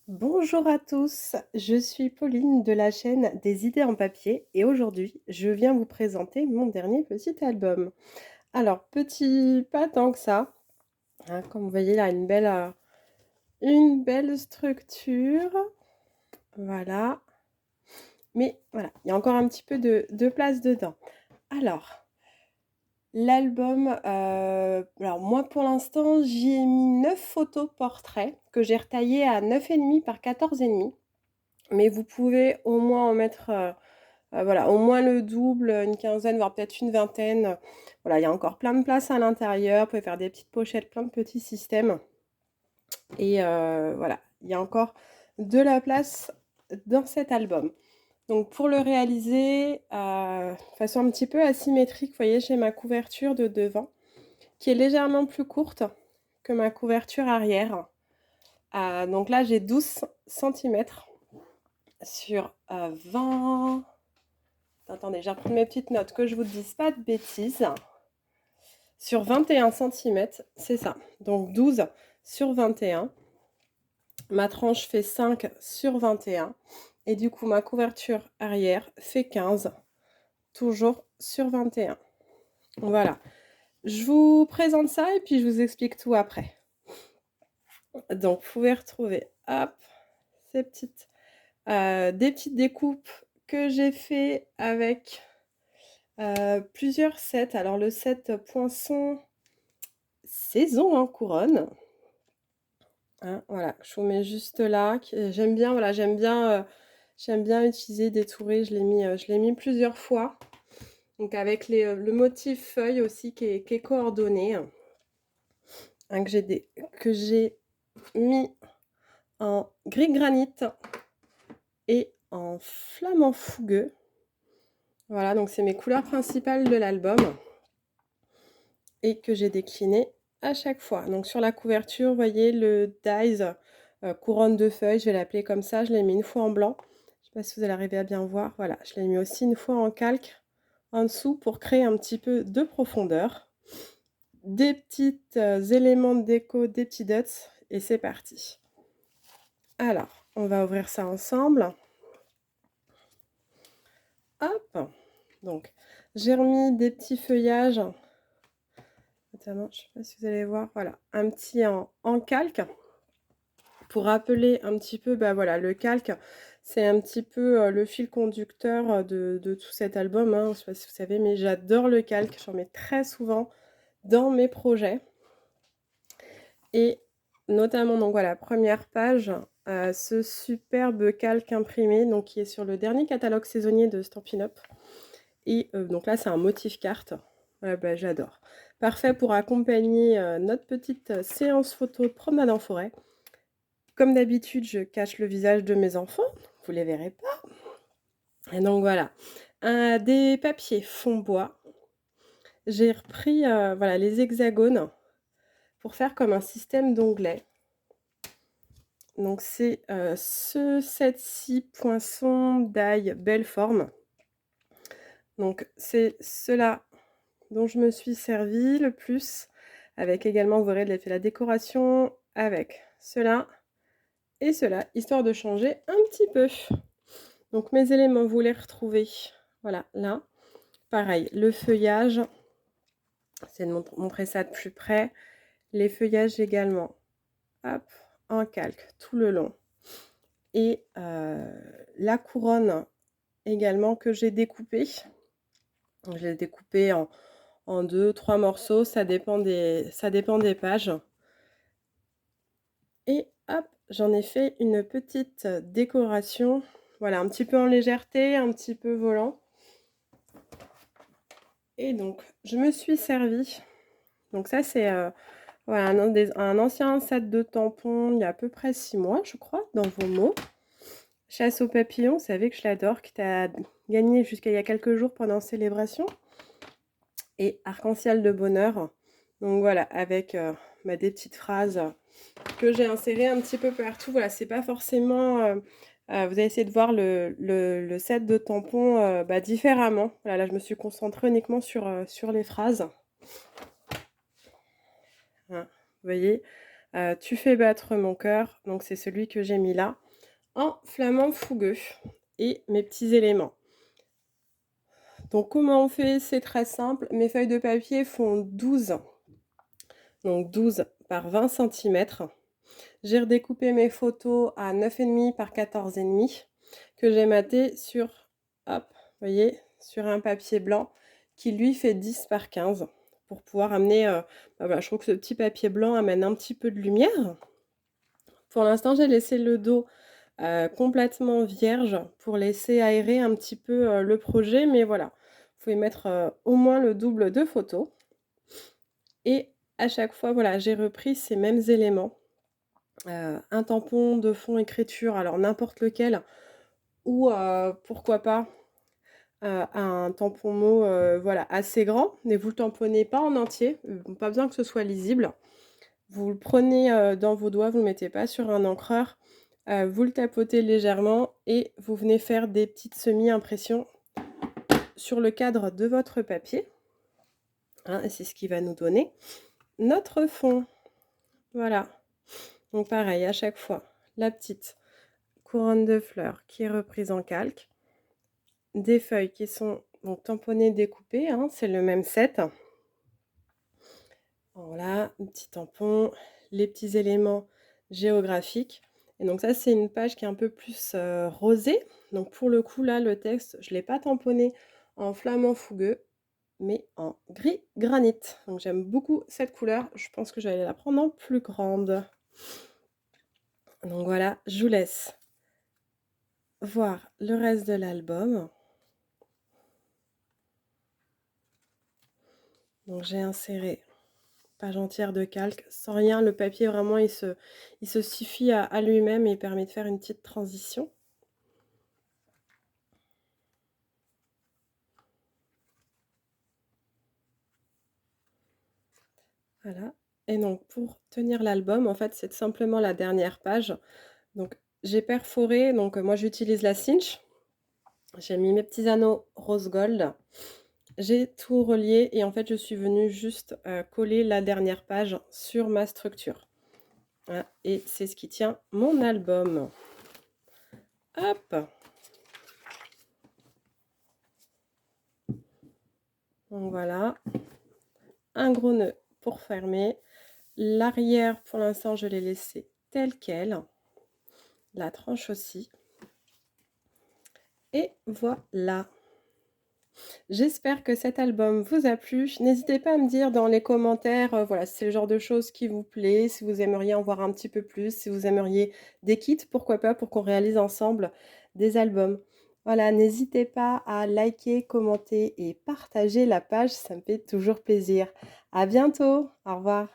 Bonjour à tous, je suis Pauline de la chaîne des idées en papier et aujourd'hui je viens vous présenter mon dernier petit album. Alors petit, pas tant que ça, hein, comme vous voyez là une belle structure, voilà, mais voilà, il y a encore un petit peu de place dedans. Alors, l'album, alors moi pour l'instant j'y ai mis 9 photos portraits que j'ai retaillées à 9,5 par 14,5. Mais vous pouvez au moins en mettre, voilà, au moins le double, une quinzaine, voire peut-être une vingtaine. Voilà, il y a encore plein de place à l'intérieur. Vous pouvez faire des petites pochettes, plein de petits systèmes. Et voilà, il y a encore de la place dans cet album. Donc pour le réaliser, de façon un petit peu asymétrique, vous voyez, j'ai ma couverture de devant qui est légèrement plus courte que ma couverture arrière. Donc là, j'ai 12 centimètres sur 20. Attendez, je vais reprendre mes petites notes, que je vous dise pas de bêtises. Sur 21 centimètres, c'est ça. Donc 12 sur 21. Ma tranche fait 5 sur 21. Et du coup, ma couverture arrière fait 15, toujours sur 21. Voilà. Je vous présente ça et puis je vous explique tout après. Donc, vous pouvez retrouver, hop, ces petites, des petites découpes que j'ai fait avec plusieurs sets. Alors, le set poinçon saison en couronne. Hein, voilà, je vous mets juste là. J'aime bien, voilà, j'aime bien utiliser des tourées. Je l'ai mis plusieurs fois. Donc avec le motif feuille aussi qui est coordonné, hein, que j'ai mis en gris granit et en flamant fougueux. Voilà, donc c'est mes couleurs principales de l'album et que j'ai décliné à chaque fois. Donc sur la couverture, vous voyez le dies couronne de feuilles, je vais l'appeler comme ça. Je l'ai mis une fois en blanc. Je ne sais pas si vous allez arriver à bien voir. Voilà, je l'ai mis aussi une fois en calque en dessous pour créer un petit peu de profondeur. Des petits éléments de déco, des petits dots et c'est parti. Alors, on va ouvrir ça ensemble. Hop, donc j'ai remis des petits feuillages. Notamment, je ne sais pas si vous allez voir, voilà, un petit en calque pour rappeler un petit peu, bah voilà, le calque, c'est un petit peu le fil conducteur de tout cet album, hein. Je ne sais pas si vous savez, mais j'adore le calque, j'en mets très souvent dans mes projets. Et notamment, donc voilà, première page, ce superbe calque imprimé, donc qui est sur le dernier catalogue saisonnier de Stampin' Up. Et donc là, c'est un motif carte. Ouais, bah, j'adore. Parfait pour accompagner notre petite séance photo de promenade en forêt. Comme d'habitude, je cache le visage de mes enfants. Vous les verrez pas. Et donc voilà. Des papiers fond bois. J'ai repris voilà, les hexagones pour faire comme un système d'onglets. Donc c'est ce set-ci poinçon d'ail belle forme. Donc c'est cela dont je me suis servi le plus, avec également, vous verrez, j'ai fait la décoration avec cela et cela, histoire de changer un petit peu. Donc mes éléments, vous les retrouvez, voilà, là. Pareil, le feuillage, c'est de montrer ça de plus près. Les feuillages également, hop, en calque tout le long. Et la couronne également que j'ai découpée. Je l'ai découpée en 2-3 morceaux, ça dépend des pages. Et hop, j'en ai fait une petite décoration. Voilà, un petit peu en légèreté, un petit peu volant. Et donc, je me suis servi. Donc ça, c'est voilà, un ancien set de tampons il y a à peu près 6 mois, je crois, dans vos mots. Chasse aux papillons, vous savez que je l'adore, que tu as gagné jusqu'à il y a quelques jours pendant célébration. Et arc-en-ciel de bonheur. Donc voilà, avec des petites phrases que j'ai insérées un petit peu partout. Voilà, c'est pas forcément... vous allez essayer de voir le set de tampons différemment. Voilà, là, je me suis concentrée uniquement sur les phrases. Hein, vous voyez, Tu fais battre mon cœur, donc c'est celui que j'ai mis là, en flamand fougueux et mes petits éléments. Donc comment on fait? C'est très simple. Mes feuilles de papier font 12, donc 12 par 20 centimètres. J'ai redécoupé mes photos à 9,5 par 14,5 que j'ai maté sur, hop, vous voyez, sur un papier blanc qui lui fait 10 par 15 pour pouvoir amener, bah voilà, je trouve que ce petit papier blanc amène un petit peu de lumière. Pour l'instant, j'ai laissé le dos complètement vierge pour laisser aérer un petit peu, le projet, mais voilà, vous pouvez mettre, au moins le double de photos et à chaque fois, voilà, j'ai repris ces mêmes éléments. Un tampon de fond écriture, alors n'importe lequel ou pourquoi pas, un tampon mot, voilà, assez grand, mais vous le tamponnez pas en entier, pas besoin que ce soit lisible. Vous le prenez, dans vos doigts, vous le mettez pas sur un encreur, vous le tapotez légèrement et vous venez faire des petites semi-impressions sur le cadre de votre papier, hein, et c'est ce qui va nous donner notre fond. Voilà, donc pareil à chaque fois, la petite couronne de fleurs qui est reprise en calque, des feuilles qui sont donc tamponnées, découpées, hein, c'est le même set. Voilà, un petit tampon, les petits éléments géographiques. Et donc ça, c'est une page qui est un peu plus rosée. Donc pour le coup, là, le texte, je ne l'ai pas tamponné en flamand fougueux, mais en gris granit. Donc j'aime beaucoup cette couleur. Je pense que je vais aller la prendre en plus grande. Donc voilà, je vous laisse voir le reste de l'album. Donc j'ai inséré page entière de calque, sans rien, le papier vraiment il se suffit à lui-même et il permet de faire une petite transition. Voilà, et donc pour tenir l'album, en fait, c'est simplement la dernière page. Donc j'ai perforé, donc moi j'utilise la cinch. J'ai mis mes petits anneaux rose gold. J'ai tout relié et en fait, je suis venue juste, coller la dernière page sur ma structure. Voilà, et c'est ce qui tient mon album. Hop! Donc voilà, un gros nœud pour fermer. L'arrière, pour l'instant, je l'ai laissé tel quel. La tranche aussi. Et voilà. J'espère que cet album vous a plu. N'hésitez pas à me dire dans les commentaires, voilà, si c'est le genre de choses qui vous plaît, si vous aimeriez en voir un petit peu plus, si vous aimeriez des kits, pourquoi pas, pour qu'on réalise ensemble des albums. Voilà, n'hésitez pas à liker, commenter et partager la page, ça me fait toujours plaisir. À bientôt, au revoir.